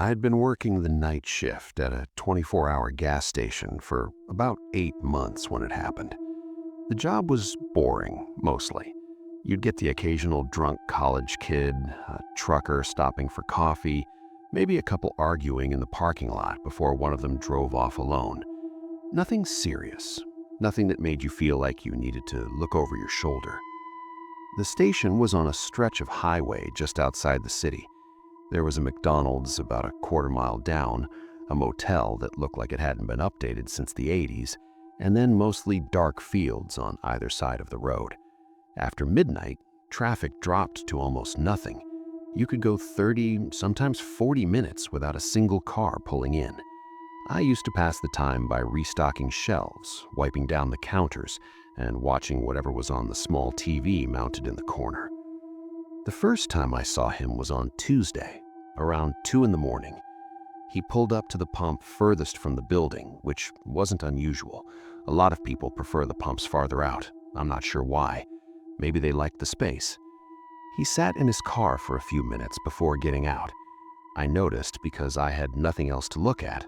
I had been working the night shift at a 24-hour gas station for about 8 months when it happened. The job was boring, mostly. You'd get the occasional drunk college kid, a trucker stopping for coffee, maybe a couple arguing in the parking lot before one of them drove off alone. Nothing serious, nothing that made you feel like you needed to look over your shoulder. The station was on a stretch of highway just outside the city. There was a McDonald's about a quarter-mile down, a motel that looked like it hadn't been updated since the 80s, and then mostly dark fields on either side of the road. After midnight, traffic dropped to almost nothing. You could go 30, sometimes 40 minutes without a single car pulling in. I used to pass the time by restocking shelves, wiping down the counters, and watching whatever was on the small TV mounted in the corner. The first time I saw him was on Tuesday, around 2 in the morning. He pulled up to the pump furthest from the building, which wasn't unusual. A lot of people prefer the pumps farther out. I'm not sure why. Maybe they liked the space. He sat in his car for a few minutes before getting out. I noticed because I had nothing else to look at.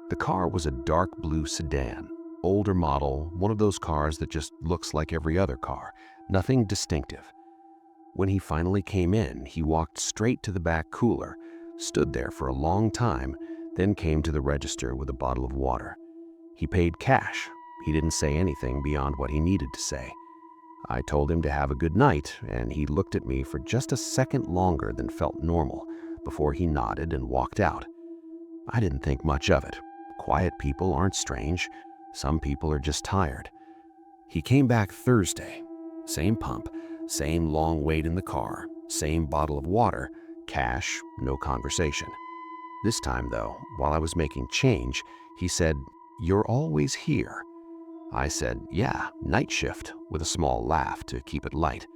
The car was a dark blue sedan, older model, one of those cars that just looks like every other car, nothing distinctive. When he finally came in, he walked straight to the back cooler, stood there for a long time, then came to the register with a bottle of water. He paid cash. He didn't say anything beyond what he needed to say. I told him to have a good night, and he looked at me for just a second longer than felt normal before he nodded and walked out. I didn't think much of it. Quiet people aren't strange. Some people are just tired. He came back Thursday. Same pump, same long wait in the car, same bottle of water, cash, no conversation. This time, though, while I was making change, he said, "You're always here." I said, "Yeah, night shift," with a small laugh to keep it light.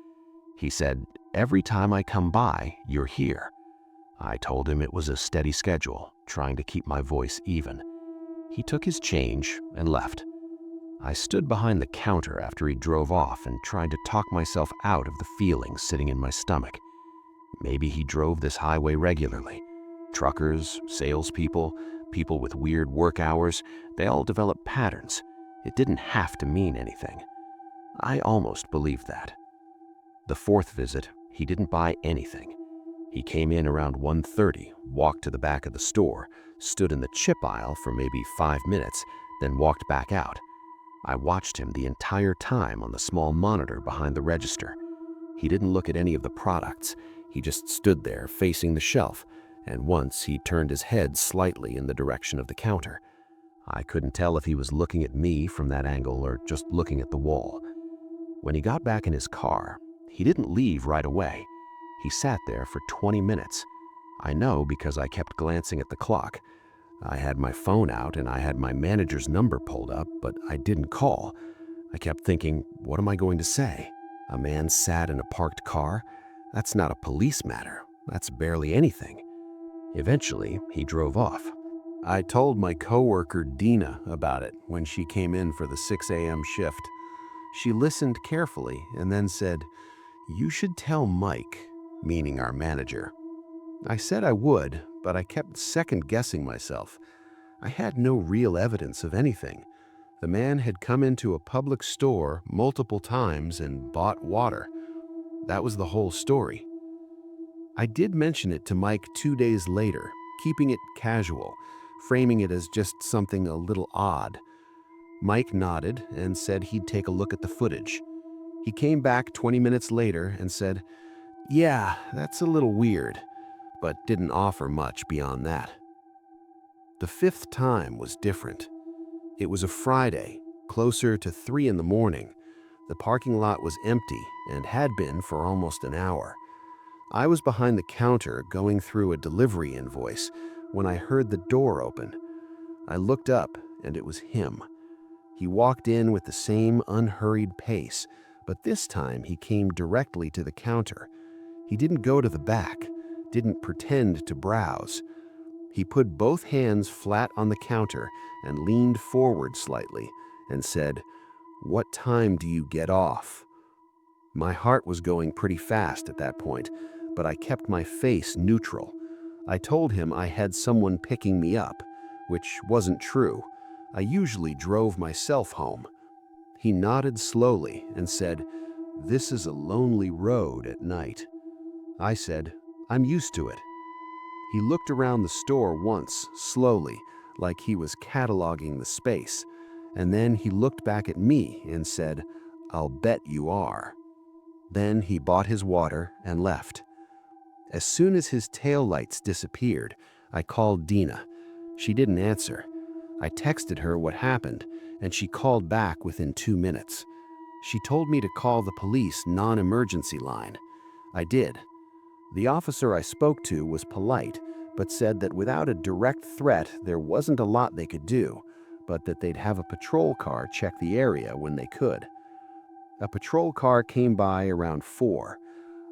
He said, "Every time I come by, you're here." I told him it was a steady schedule, trying to keep my voice even. He took his change and left. I stood behind the counter after he drove off and tried to talk myself out of the feeling sitting in my stomach. Maybe he drove this highway regularly. Truckers, salespeople, people with weird work hours, they all develop patterns. It didn't have to mean anything. I almost believed that. The fourth visit, he didn't buy anything. He came in around 1:30, walked to the back of the store, stood in the chip aisle for maybe 5 minutes, then walked back out. I watched him the entire time on the small monitor behind the register. He didn't look at any of the products. He just stood there facing the shelf, and once he turned his head slightly in the direction of the counter. I couldn't tell if he was looking at me from that angle or just looking at the wall. When he got back in his car, he didn't leave right away. He sat there for 20 minutes. I know because I kept glancing at the clock. I had my phone out and I had my manager's number pulled up, but I didn't call. I kept thinking, what am I going to say? A man sat in a parked car? That's not a police matter. That's barely anything. Eventually, he drove off. I told my coworker Dina about it when she came in for the 6 a.m. shift. She listened carefully and then said, "You should tell Mike," meaning our manager. I said I would, but I kept second-guessing myself. I had no real evidence of anything. The man had come into a public store multiple times and bought water. That was the whole story. I did mention it to Mike 2 days later, keeping it casual, framing it as just something a little odd. Mike nodded and said he'd take a look at the footage. He came back 20 minutes later and said, "Yeah, that's a little weird," but didn't offer much beyond that. The fifth time was different. It was a Friday, closer to 3 in the morning. The parking lot was empty and had been for almost an hour. I was behind the counter going through a delivery invoice when I heard the door open. I looked up and it was him. He walked in with the same unhurried pace, but this time he came directly to the counter. He didn't go to the back, didn't pretend to browse. He put both hands flat on the counter and leaned forward slightly and said, "What time do you get off?" My heart was going pretty fast at that point, but I kept my face neutral. I told him I had someone picking me up, which wasn't true. I usually drove myself home. He nodded slowly and said, "This is a lonely road at night." I said, "I'm used to it." He looked around the store once, slowly, like he was cataloging the space, and then he looked back at me and said, "I'll bet you are." Then he bought his water and left. As soon as his taillights disappeared, I called Dina. She didn't answer. I texted her what happened, and she called back within 2 minutes. She told me to call the police non-emergency line. I did. The officer I spoke to was polite, but said that without a direct threat, there wasn't a lot they could do, but that they'd have a patrol car check the area when they could. A patrol car came by around 4.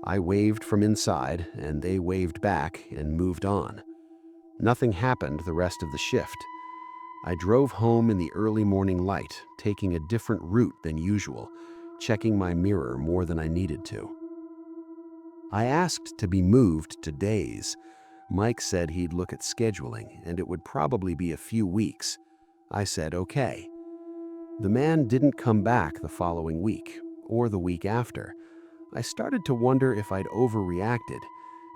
I waved from inside, and they waved back and moved on. Nothing happened the rest of the shift. I drove home in the early morning light, taking a different route than usual, checking my mirror more than I needed to. I asked to be moved to days. Mike said he'd look at scheduling, and it would probably be a few weeks. I said okay. The man didn't come back the following week, or the week after. I started to wonder if I'd overreacted,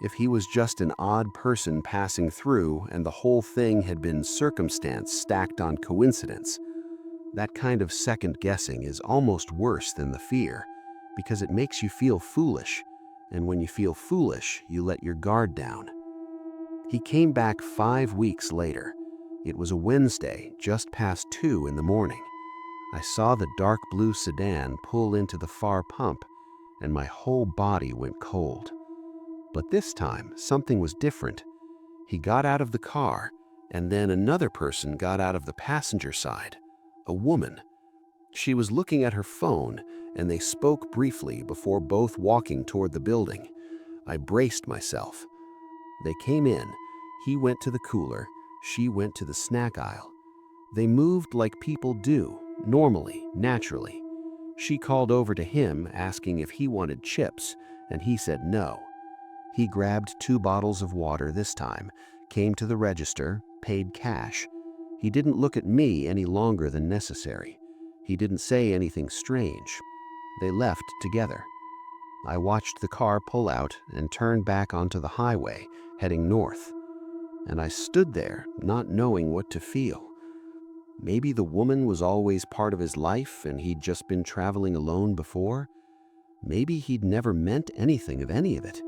if he was just an odd person passing through and the whole thing had been circumstance stacked on coincidence. That kind of second guessing is almost worse than the fear, because it makes you feel foolish, and when you feel foolish, you let your guard down. He came back 5 weeks later. It was a Wednesday, just past 2 in the morning. I saw the dark blue sedan pull into the far pump, and my whole body went cold. But this time, something was different. He got out of the car, and then another person got out of the passenger side, a woman. She was looking at her phone, and they spoke briefly before both walking toward the building. I braced myself. They came in. He went to the cooler. She went to the snack aisle. They moved like people do, normally, naturally. She called over to him, asking if he wanted chips, and he said no. He grabbed 2 bottles of water this time, came to the register, paid cash. He didn't look at me any longer than necessary. He didn't say anything strange. They left together. I watched the car pull out and turn back onto the highway, heading north. And I stood there, not knowing what to feel. Maybe the woman was always part of his life and he'd just been traveling alone before. Maybe he'd never meant anything of any of it.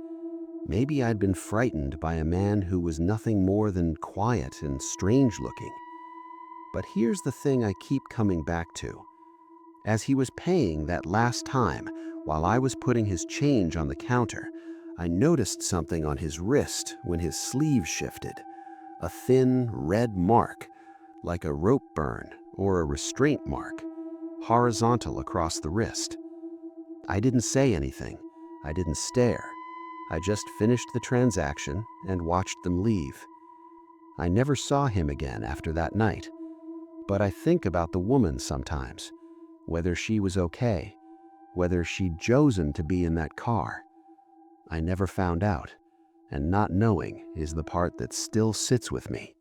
Maybe I'd been frightened by a man who was nothing more than quiet and strange looking. But here's the thing I keep coming back to. As he was paying that last time, while I was putting his change on the counter, I noticed something on his wrist when his sleeve shifted. A thin, red mark, like a rope burn or a restraint mark, horizontal across the wrist. I didn't say anything. I didn't stare. I just finished the transaction and watched them leave. I never saw him again after that night. But I think about the woman sometimes, whether she was okay, whether she'd chosen to be in that car. I never found out, and not knowing is the part that still sits with me.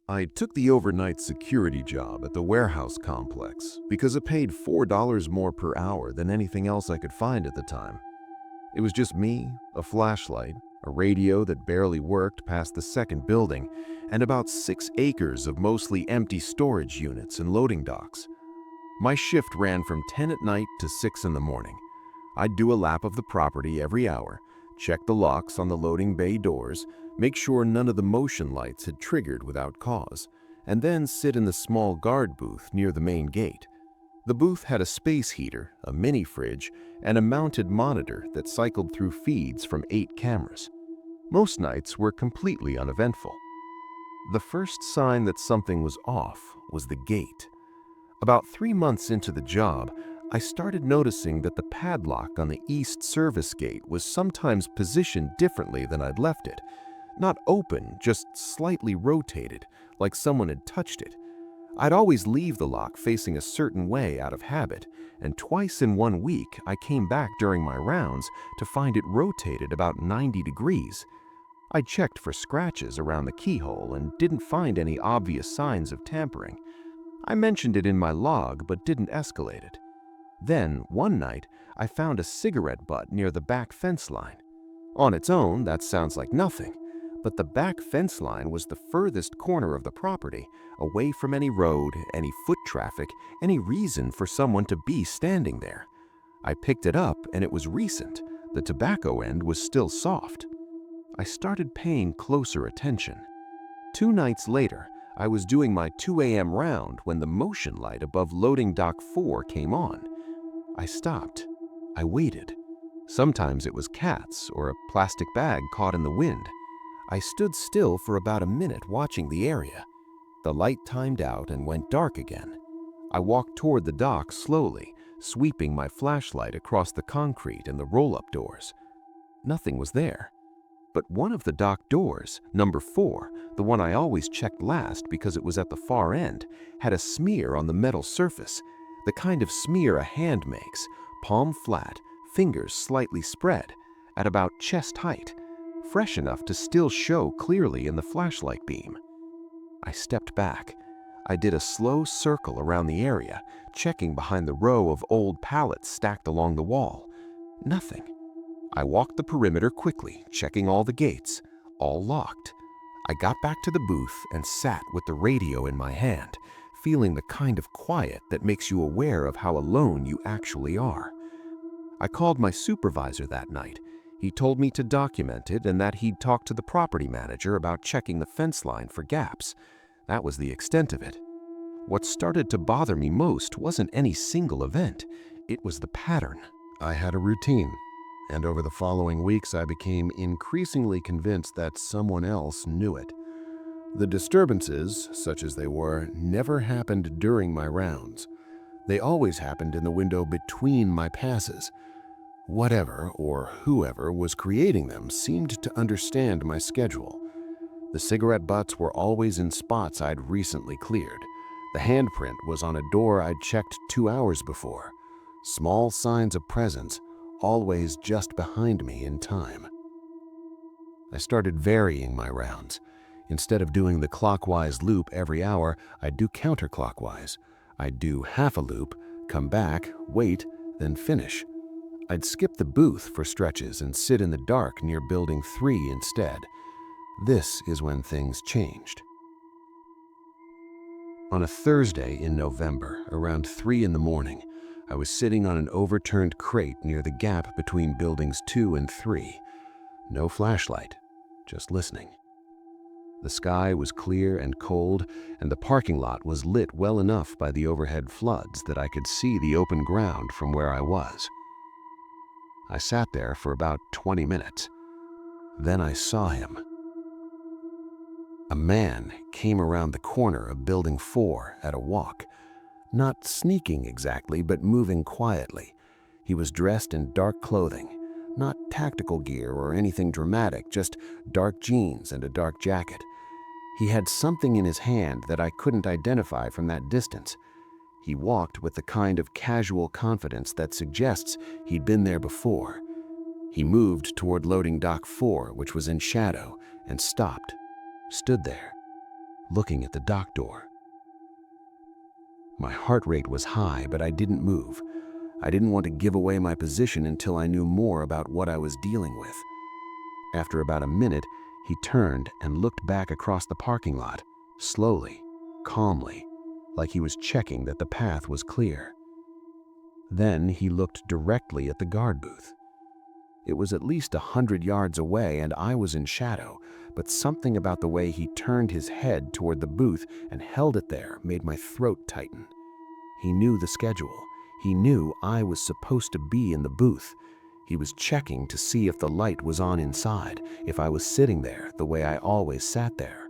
I took the overnight security job at the warehouse complex because it paid $4 more per hour than anything else I could find at the time. It was just me, a flashlight, a radio that barely worked past the second building, and about 6 acres of mostly empty storage units and loading docks. My shift ran from 10 at night to 6 in the morning. I'd do a lap of the property every hour, check the locks on the loading bay doors, make sure none of the motion lights had triggered without cause, and then sit in the small guard booth near the main gate. The booth had a space heater, a mini fridge, and a mounted monitor that cycled through feeds from 8 cameras. Most nights were completely uneventful. The first sign that something was off was the gate. About 3 months into the job, I started noticing that the padlock on the east service gate was sometimes positioned differently than I'd left it. Not open, just slightly rotated, like someone had touched it. I'd always leave the lock facing a certain way out of habit, and twice in 1 week I came back during my rounds to find it rotated about 90 degrees. I checked for scratches around the keyhole and didn't find any obvious signs of tampering. I mentioned it in my log but didn't escalate it. Then, one night, I found a cigarette butt near the back fence line. On its own, that sounds like nothing, but the back fence line was the furthest corner of the property, away from any road, any foot traffic, any reason for someone to be standing there. I picked it up and it was recent. The tobacco end was still soft. I started paying closer attention. 2 nights later, I was doing my 2 a.m. round when the motion light above loading dock 4 came on. I stopped. I waited. Sometimes it was cats or a plastic bag caught in the wind. I stood still for about a minute watching the area. The light timed out and went dark again. I walked toward the dock slowly, sweeping my flashlight across the concrete and the roll-up doors. Nothing was there. But one of the dock doors, number 4, the one I always checked last because it was at the far end, had a smear on the metal surface, the kind of smear a hand makes, palm flat, fingers slightly spread, at about chest height, fresh enough to still show clearly in the flashlight beam. I stepped back. I did a slow circle around the area, checking behind the row of old pallets stacked along the wall. Nothing. I walked the perimeter quickly, checking all the gates, all locked. I got back to the booth and sat with the radio in my hand, feeling the kind of quiet that makes you aware of how alone you actually are. I called my supervisor that night. He told me to document it and that he'd talk to the property manager about checking the fence line for gaps. That was the extent of it. What started to bother me most wasn't any single event. It was the pattern. I had a routine, and over the following weeks I became increasingly convinced that someone else knew it. The disturbances, such as they were, never happened during my rounds. They always happened in the window between my passes. Whatever or whoever was creating them seemed to understand my schedule. The cigarette butts were always in spots I'd recently cleared. The handprint was on a door I'd checked 2 hours before. Small signs of presence, always just behind me in time. I started varying my rounds. Instead of doing the clockwise loop every hour, I'd do counterclockwise. I'd do half a loop, come back, wait, then finish. I'd skip the booth for stretches and sit in the dark near Building 3 instead. This is when things changed. On a Thursday in November, around 3 in the morning, I was sitting on an overturned crate near the gap between Buildings 2 and 3. No flashlight, just listening. The sky was clear and cold, and the parking lot was lit well enough by the overhead floods that I could see the open ground from where I was. I sat there for about 20 minutes. Then I saw him. A man came around the corner of Building 4 at a walk, not sneaking exactly, but moving quietly. He was dressed in dark clothing, not tactical gear or anything dramatic, just dark jeans and a dark jacket. He had something in his hand that I couldn't identify from that distance. He walked with the kind of casual confidence that suggests he'd been there before. He moved toward loading dock 4, which was in shadow, and stopped, stood there, looking at the dock door. My heart rate was high, but I didn't move. I didn't want to give away my position until I knew more about what I was dealing with. After about a minute, he turned and looked back across the parking lot, slowly, calmly, like he was checking that the path was clear. Then he looked directly at the guard booth. It was at least 100 yards away and I was in shadow, but something about the way he turned his head toward the booth and held it there made my throat tighten. He knew the schedule. He knew I was supposed to be in the booth. He was checking to see if the light was on inside, if I was sitting there the way I always sat there.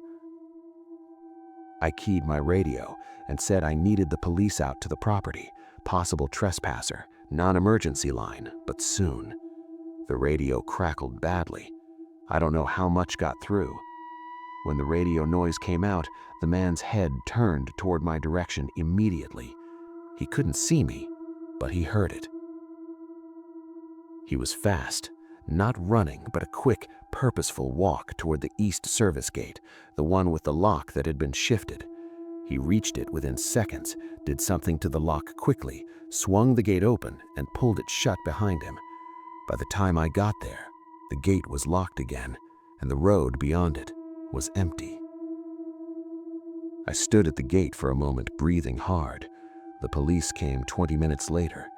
I keyed my radio and said I needed the police out to the property, possible trespasser, non-emergency line, but soon. The radio crackled badly. I don't know how much got through. When the radio noise came out, the man's head turned toward my direction immediately. He couldn't see me, but he heard it. He was fast, not running, but a quick, purposeful walk toward the east service gate, the one with the lock that had been shifted. He reached it within seconds, did something to the lock quickly, swung the gate open, and pulled it shut behind him. By the time I got there, the gate was locked again, and the road beyond it was empty. I stood at the gate for a moment, breathing hard. The police came 20 minutes later.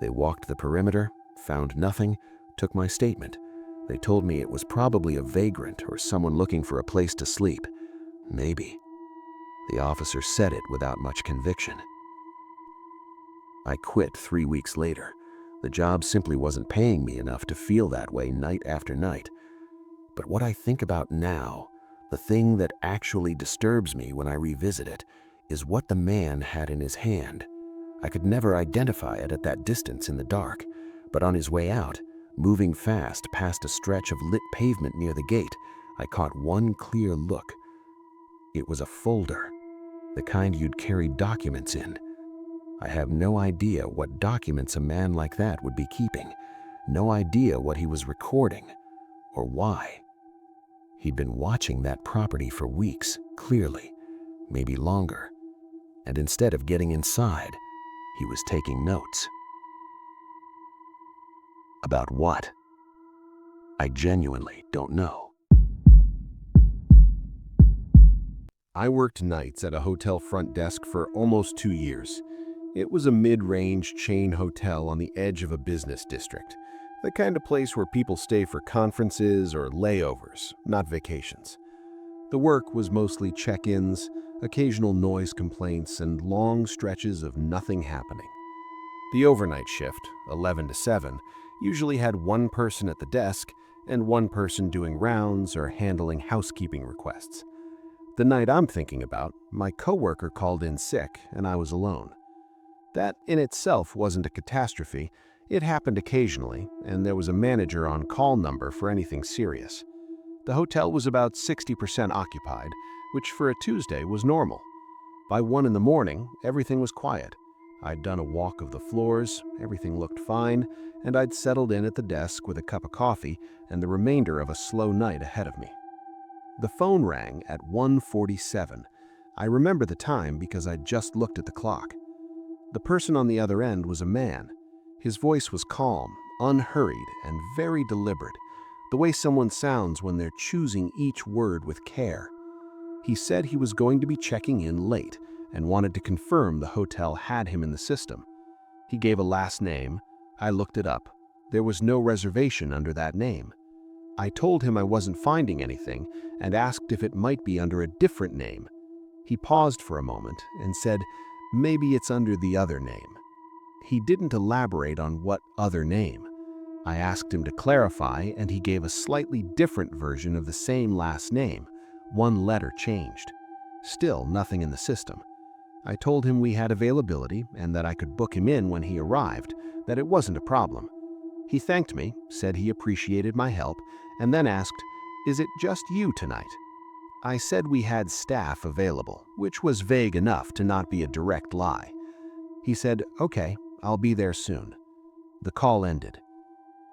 They walked the perimeter, found nothing, took my statement. They told me it was probably a vagrant or someone looking for a place to sleep. Maybe. The officer said it without much conviction. I quit 3 weeks later. The job simply wasn't paying me enough to feel that way night after night. But what I think about now, the thing that actually disturbs me when I revisit it, is what the man had in his hand. I could never identify it at that distance in the dark, but on his way out, moving fast past a stretch of lit pavement near the gate, I caught one clear look. It was a folder, the kind you'd carry documents in. I have no idea what documents a man like that would be keeping, no idea what he was recording, or why. He'd been watching that property for weeks, clearly, maybe longer, and instead of getting inside, he was taking notes. About what? I genuinely don't know. I worked nights at a hotel front desk for almost 2 years. It was a mid-range chain hotel on the edge of a business district, the kind of place where people stay for conferences or layovers, not vacations. The work was mostly check-ins, occasional noise complaints, and long stretches of nothing happening. The overnight shift, 11 to 7, usually had one person at the desk and one person doing rounds or handling housekeeping requests. The night I'm thinking about, my coworker called in sick and I was alone. That in itself wasn't a catastrophe. It happened occasionally, and there was a manager on call number for anything serious. The hotel was about 60% occupied, which for a Tuesday was normal. By 1 in the morning, everything was quiet. I'd done a walk of the floors, everything looked fine, and I'd settled in at the desk with a cup of coffee and the remainder of a slow night ahead of me. The phone rang at 1:47. I remember the time because I'd just looked at the clock. The person on the other end was a man. His voice was calm, unhurried, and very deliberate, the way someone sounds when they're choosing each word with care. He said he was going to be checking in late and wanted to confirm the hotel had him in the system. He gave a last name. I looked it up. There was no reservation under that name. I told him I wasn't finding anything and asked if it might be under a different name. He paused for a moment and said, maybe it's under the other name. He didn't elaborate on what other name. I asked him to clarify, and he gave a slightly different version of the same last name, one letter changed. Still nothing in the system. I told him we had availability and that I could book him in when he arrived, that it wasn't a problem. He thanked me, said he appreciated my help, and then asked, "Is it just you tonight?" I said we had staff available, which was vague enough to not be a direct lie. He said, "Okay, I'll be there soon." The call ended.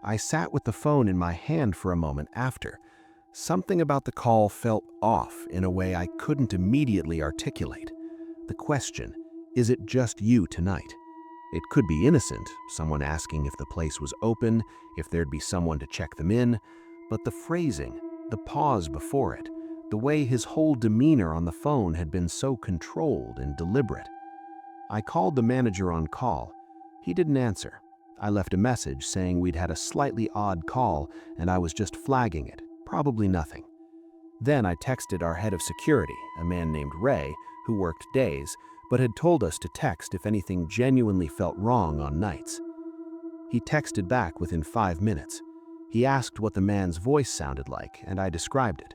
I sat with the phone in my hand for a moment after. Something about the call felt off in a way I couldn't immediately articulate. The question, "Is it just you tonight?" It could be innocent, someone asking if the place was open, if there'd be someone to check them in, but the phrasing, the pause before it, the way his whole demeanor on the phone had been so controlled and deliberate. I called the manager on call. He didn't answer. I left a message saying we'd had a slightly odd call and I was just flagging it, probably nothing. Then I texted our head of security, a man named Ray, who worked days, but had told us to text if anything genuinely felt wrong on nights. He texted back within 5 minutes. He asked what the man's voice sounded like, and I described it.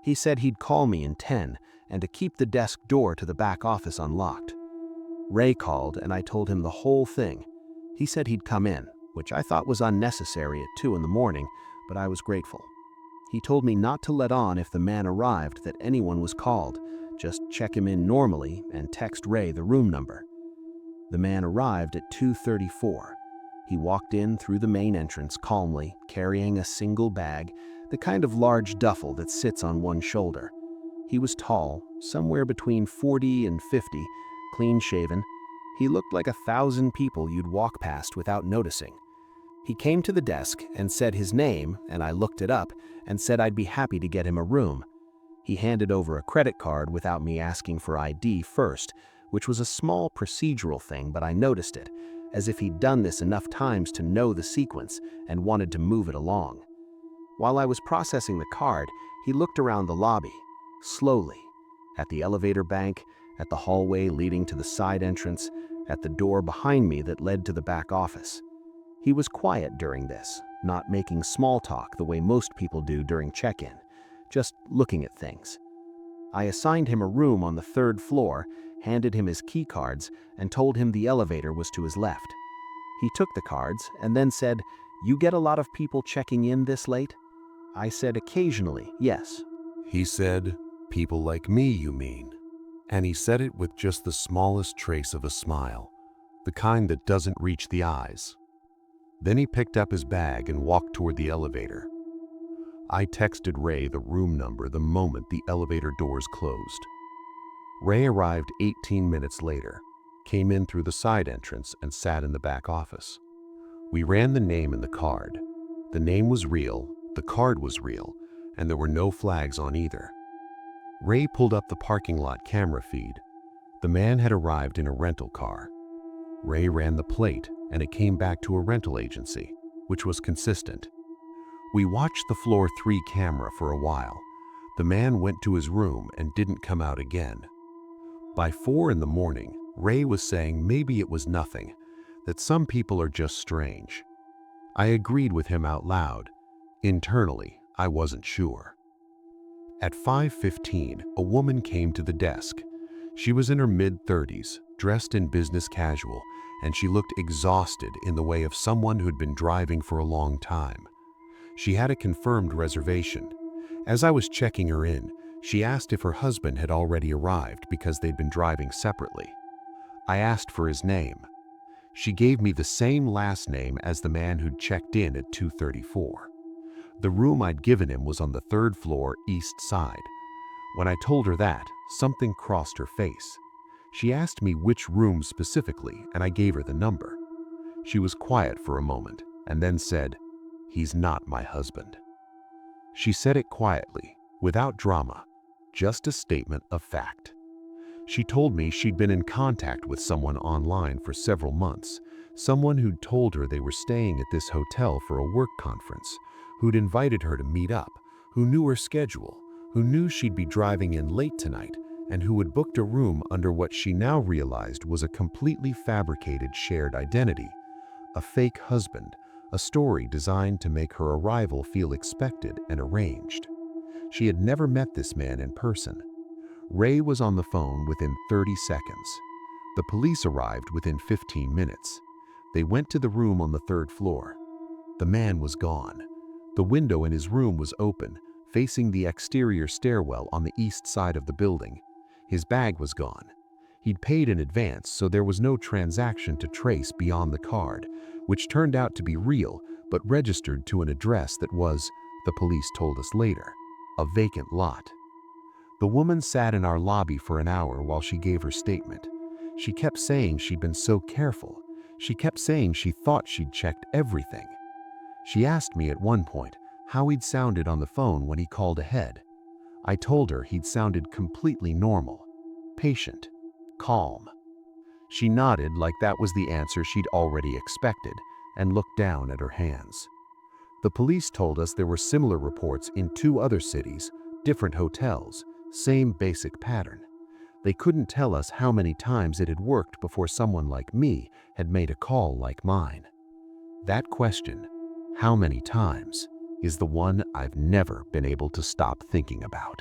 He said he'd call me in 10 and to keep the desk door to the back office unlocked. Ray called and I told him the whole thing. He said he'd come in, which I thought was unnecessary at 2 in the morning, but I was grateful. He told me not to let on if the man arrived that anyone was called, just check him in normally and text Ray the room number. The man arrived at 2:34. He walked in through the main entrance calmly, carrying a single bag, the kind of large duffel that sits on one shoulder. He was tall, somewhere between 40 and 50, clean-shaven. He looked like 1,000 people you'd walk past without noticing. He came to the desk and said his name, and I looked it up and said I'd be happy to get him a room. He handed over a credit card without me asking for ID first, which was a small procedural thing, but I noticed it, as if he'd done this enough times to know the sequence and wanted to move it along. While I was processing the card, he looked around the lobby, slowly, at the elevator bank, at the hallway leading to the side entrance, at the door behind me that led to the back office. He was quiet during this, not making small talk the way most people do during check-in, just looking at things. I assigned him a room on the 3rd floor, handed him his key cards, and told him the elevator was to his left. He took the cards and then said, "You get a lot of people checking in this late?" I said occasionally, yes. He said, "People like me, you mean?" And he said it with just the smallest trace of a smile, the kind that doesn't reach the eyes. Then he picked up his bag and walked toward the elevator. I texted Ray the room number the moment the elevator doors closed. Ray arrived 18 minutes later, came in through the side entrance and sat in the back office. We ran the name in the card. The name was real, the card was real, and there were no flags on either. Ray pulled up the parking lot camera feed. The man had arrived in a rental car. Ray ran the plate, and it came back to a rental agency, which was consistent. We watched the floor 3 camera for a while. The man went to his room and didn't come out again. By 4 in the morning, Ray was saying maybe it was nothing, that some people are just strange. I agreed with him out loud. Internally, I wasn't sure. At 5:15, a woman came to the desk. She was in her mid-30s, dressed in business casual, and she looked exhausted in the way of someone who'd been driving for a long time. She had a confirmed reservation. As I was checking her in, she asked if her husband had already arrived because they'd been driving separately. I asked for his name. She gave me the same last name as the man who'd checked in at 2:34. The room I'd given him was on the 3rd floor east side. When I told her that, something crossed her face. She asked me which room specifically, and I gave her the number. She was quiet for a moment and then said, "He's not my husband." She said it quietly, without drama, just a statement of fact. She told me she'd been in contact with someone online for several months, someone who'd told her they were staying at this hotel for a work conference, who'd invited her to meet up, who knew her schedule, who knew she'd be driving in late tonight, and who had booked a room under what she now realized was a completely fabricated shared identity, a fake husband, a story designed to make her arrival feel expected and arranged. She had never met this man in person. Ray was on the phone within 30 seconds. The police arrived within 15 minutes. They went to the room on the 3rd floor. The man was gone. The window in his room was open, facing the exterior stairwell on the east side of the building. His bag was gone. He'd paid in advance, so there was no transaction to trace beyond the card, which turned out to be real, but registered to an address that was, the police told us later, a vacant lot. The woman sat in our lobby for an hour while she gave her statement. She kept saying she'd been so careful. She kept saying she thought she'd checked everything. She asked me at one point how he'd sounded on the phone when he called ahead. I told her he'd sounded completely normal, patient, calm. She nodded like that was the answer she'd already expected and looked down at her hands. The police told us there were similar reports in 2 other cities, different hotels, same basic pattern. They couldn't tell us how many times it had worked before someone like me had made a call like mine. That question, how many times, is the one I've never been able to stop thinking about.